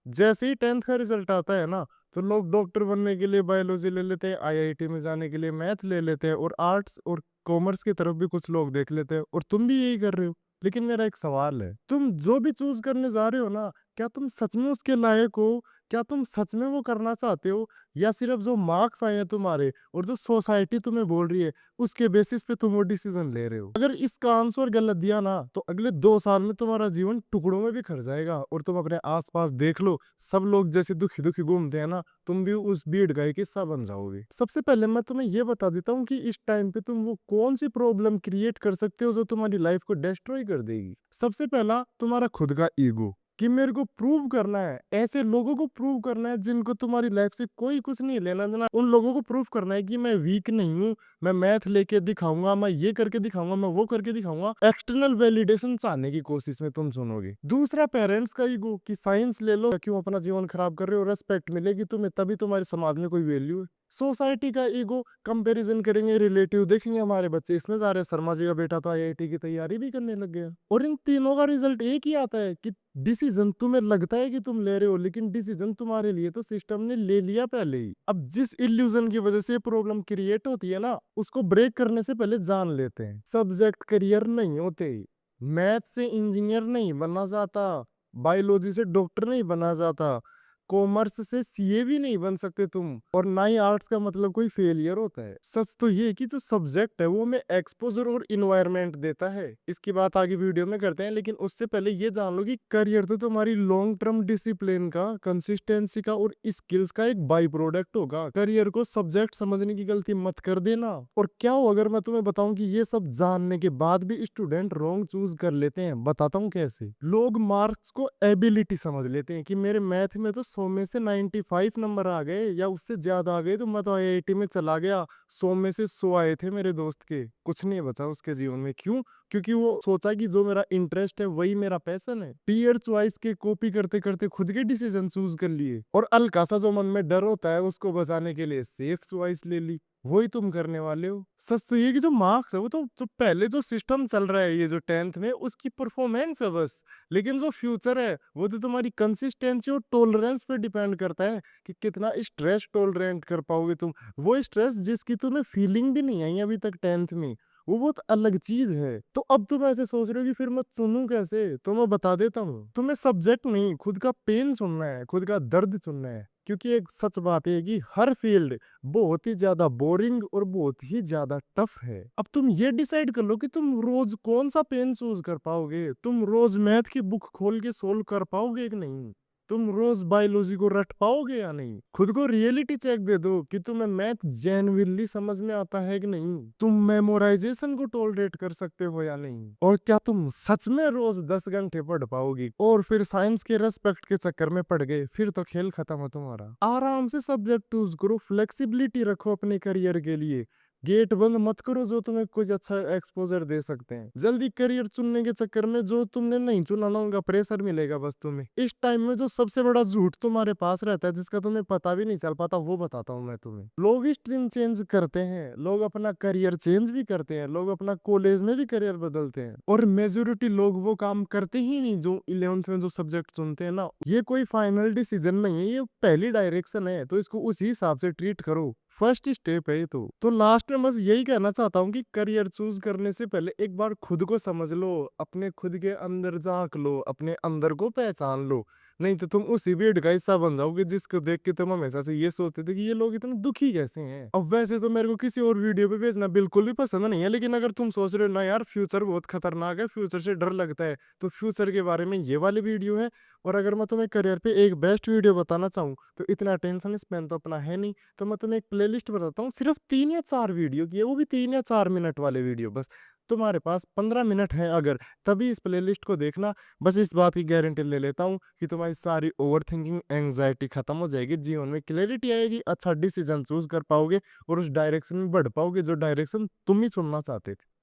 जैसे ही 10th का result आता है ना, तो लोग डॉक्टर बनने के लिए बायोलॉजी ले लेते हैं, आईआईटी में जाने के लिए मैथ ले लेते हैं, और आर्ट्स और कॉमर्स की तरफ भी कुछ लोग देख लेते हैं, और तुम भी यही कर रहे हो। लेकिन मेरा एक सवाल है, तुम जो भी चूज करने जा रहे हो ना, क्या तुम सच में उसके लायक हो? क्या तुम सच में वो करना चाहते हो? या सिर्फ जो मार्क्स आए हैं तुम्हारे और जो सोसाइटी तुम्हें बोल रही है, उसके बेसिस पे तुम वो डिसीजन ले रहे हो? अगर इसका आंसर गलत दिया ना, तो अगले 2 साल में तुम्हारा जीवन टुकड़ों में भी खर जाएगा। और तुम अपने आसपास देख लो, सब लोग जैसे दुखी दुखी घूमते हैं ना, तुम भी उस भीड़ का एक हिस्सा बन जाओगे। सबसे पहले मैं तुम्हें ये बता देता हूँ कि इस टाइम पे तुम वो कौन सी प्रॉब्लम क्रिएट कर सकते हो जो तुम्हारी लाइफ को डिस्ट्रॉय कर देगी। सबसे पहला, तुम्हारा खुद का ईगो, कि मेरे को प्रूव करना है, ऐसे लोगों को प्रूव करना है जिनको तुम्हारी लाइफ से कोई कुछ नहीं लेना देना। उन लोगों को प्रूव करना है कि मैं वीक नहीं हूँ, मैं मैथ लेके दिखाऊंगा, मैं ये करके दिखाऊंगा, मैं वो करके दिखाऊंगा। एक्सटर्नल वैलिडेशन चाहने की कोशिश में तुम सुनोगे। दूसरा, पेरेंट्स का ईगो, कि साइंस ले लो, क्यों अपना जीवन खराब कर रहे हो, रेस्पेक्ट मिलेगी तुम्हें तभी तुम्हारे समाज में कोई वैल्यू है। सोसाइटी का ईगो, कंपैरिजन करेंगे, रिलेटिव देखेंगे, हमारे बच्चे इसमें जा रहे हैं, शर्मा जी का बेटा तो आईआईटी की तैयारी भी करने लग गया। और इन तीनों का रिजल्ट एक ही आता है कि डिसीजन तुम्हें लगता है कि तुम ले रहे हो, लेकिन डिसीजन तुम्हारे लिए तो सिस्टम ने ले लिया पहले ही। अब जिस इल्यूजन की वजह से प्रॉब्लम क्रिएट होती है ना, उसको ब्रेक करने से पहले जान लेते हैं, सब्जेक्ट करियर नहीं होते। मैथ से इंजीनियर नहीं बनना जाता, बायोलॉजी से डॉक्टर नहीं बना जाता, कॉमर्स से सीए भी नहीं बन सकते तुम, और ना ही आर्ट्स का मतलब कोई फेलियर होता है। सच तो ये है कि जो सब्जेक्ट है वो हमें एक्सपोजर और इन्वायरमेंट देता है। इसकी बात आगे वीडियो में करते हैं, लेकिन उससे पहले ये जान लो कि करियर तो तुम्हारी लॉन्ग टर्म डिसिप्लिन का, कंसिस्टेंसी का और स्किल्स का एक बाई प्रोडक्ट होगा। करियर को सब्जेक्ट समझने की गलती मत कर देना। और क्या हो अगर मैं तुम्हें बताऊं कि ये सब जानने के बाद भी स्टूडेंट रॉन्ग चूज कर लेते हैं? बताता हूँ कैसे। लोग मार्क्स को एबिलिटी समझ लेते हैं कि मेरे मैथ में तो 100 में से 95 नंबर आ गए या उससे ज्यादा आ गए तो मैं तो आईआईटी में चला गया। 100 में से 100 आए थे मेरे दोस्त के, कुछ नहीं बचा उसके जीवन में। क्यों? क्योंकि वो सोचा कि जो मेरा इंटरेस्ट है वही मेरा पैशन है। पीयर चॉइस के कॉपी करते करते खुद के डिसीजन चूज कर लिए, और हल्का सा जो मन में डर होता है उसको बचाने के लिए सेफ चॉइस ले ली। वही तुम करने वाले हो। सच तो ये कि जो मार्क्स है वो तो जो पहले जो सिस्टम चल रहा है, ये जो 10th में, उसकी परफॉर्मेंस है बस। लेकिन जो फ्यूचर है वो तो तुम्हारी कंसिस्टेंसी और टॉलरेंस पे डिपेंड करता है कि कितना स्ट्रेस टॉलरेंट कर पाओगे तुम। वो स्ट्रेस जिसकी तुम्हें फीलिंग भी नहीं आई अभी तक 10th में, वो बहुत अलग चीज है। तो अब तुम ऐसे सोच रहे हो कि फिर मैं चुनूं कैसे, तो मैं बता देता हूँ, तुम्हें सब्जेक्ट नहीं, खुद का पेन चुनना है, खुद का दर्द चुनना है। क्योंकि एक सच बात है कि हर फील्ड बहुत ही ज्यादा बोरिंग और बहुत ही ज्यादा टफ है। अब तुम ये डिसाइड कर लो कि तुम रोज कौन सा पेन चूज कर पाओगे। तुम रोज मैथ की बुक खोल के सोल्व कर पाओगे कि नहीं? तुम रोज बायोलॉजी को रट पाओगे या नहीं? खुद को रियलिटी चेक दे दो कि तुम्हें मैथ जेन्युइनली समझ में आता है कि नहीं। तुम मेमोराइजेशन को टॉलरेट कर सकते हो या नहीं, और क्या तुम सच में रोज 10 घंटे पढ़ पाओगी? और फिर साइंस के रेस्पेक्ट के चक्कर में पड़ गए, फिर तो खेल खत्म है तुम्हारा। आराम से सब्जेक्ट चूज करो, फ्लेक्सिबिलिटी रखो अपने करियर के लिए। गेट बंद मत करो जो तुम्हें कुछ अच्छा एक्सपोजर दे सकते हैं। जल्दी करियर चुनने के चक्कर में जो तुमने नहीं चुना ना, उनका प्रेशर मिलेगा बस तुम्हें। इस टाइम में जो सबसे बड़ा झूठ तुम्हारे पास रहता है, जिसका तुम्हें पता भी नहीं चल पाता, वो बताता हूँ मैं तुम्हें। लोग स्ट्रीम चेंज करते हैं, लोग अपना करियर चेंज भी करते हैं, लोग अपना कॉलेज में भी करियर बदलते हैं, और मेजोरिटी लोग वो काम करते ही नहीं जो 11th में जो सब्जेक्ट चुनते हैं ना। ये कोई फाइनल डिसीजन नहीं है, ये पहली डायरेक्शन है, तो इसको उसी हिसाब से ट्रीट करो। फर्स्ट स्टेप है ये। तो लास्ट में बस यही कहना चाहता हूँ कि करियर चूज करने से पहले एक बार खुद को समझ लो, अपने खुद के अंदर झांक लो, अपने अंदर को पहचान लो। नहीं तो तुम उसी भीड़ का हिस्सा बन जाओगे जिसको देख के तुम हमेशा से ये सोचते थे कि ये लोग इतने दुखी कैसे हैं। अब वैसे तो मेरे को किसी और वीडियो पे भेजना बिल्कुल भी पसंद नहीं है, लेकिन अगर तुम सोच रहे हो ना यार फ्यूचर बहुत खतरनाक है, फ्यूचर से डर लगता है, तो फ्यूचर के बारे में ये वाली वीडियो है। और अगर मैं तुम्हें करियर पे एक बेस्ट वीडियो बताना चाहूँ, तो इतना टेंशन स्पेन तो अपना है नहीं, तो मैं तुम्हें एक प्लेलिस्ट बताता हूँ, सिर्फ 3 या 4 वीडियो की है, वो भी 3 या 4 मिनट वाले वीडियो बस। तुम्हारे पास 15 मिनट है अगर, तभी इस प्लेलिस्ट को देखना। बस इस बात की गारंटी ले लेता हूँ कि तुम्हारी सारी ओवर थिंकिंग, एंग्जाइटी खत्म हो जाएगी, जीवन में क्लैरिटी आएगी, अच्छा डिसीजन चूज कर पाओगे और उस डायरेक्शन में बढ़ पाओगे जो डायरेक्शन तुम ही चुनना चाहते थे।